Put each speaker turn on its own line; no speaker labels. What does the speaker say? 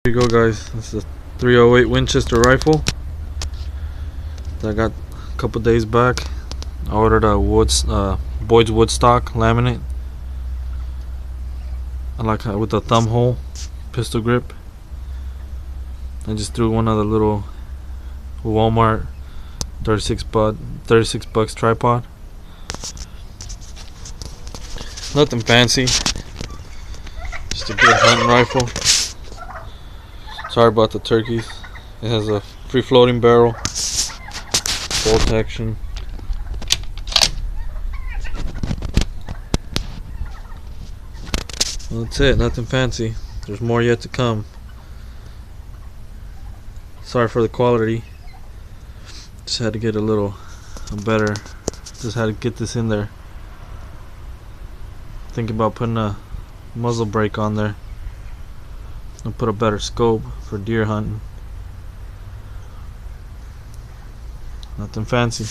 Here you go, guys. This is a 308 Winchester rifle that I got a couple days back. I ordered a Boyd's Woodstock laminate. I like it with a thumb hole pistol grip. I just threw one of the little Walmart 36 bucks tripod. Nothing fancy, just a good hunting rifle. Sorry about the turkeys. It has a free floating barrel, bolt action. Well, that's it, nothing fancy. There's more yet to come. Sorry for the quality. Just had to get a better. Just had to get this in there. Thinking about putting a muzzle brake on there and put a better scope for deer hunting. Nothing fancy.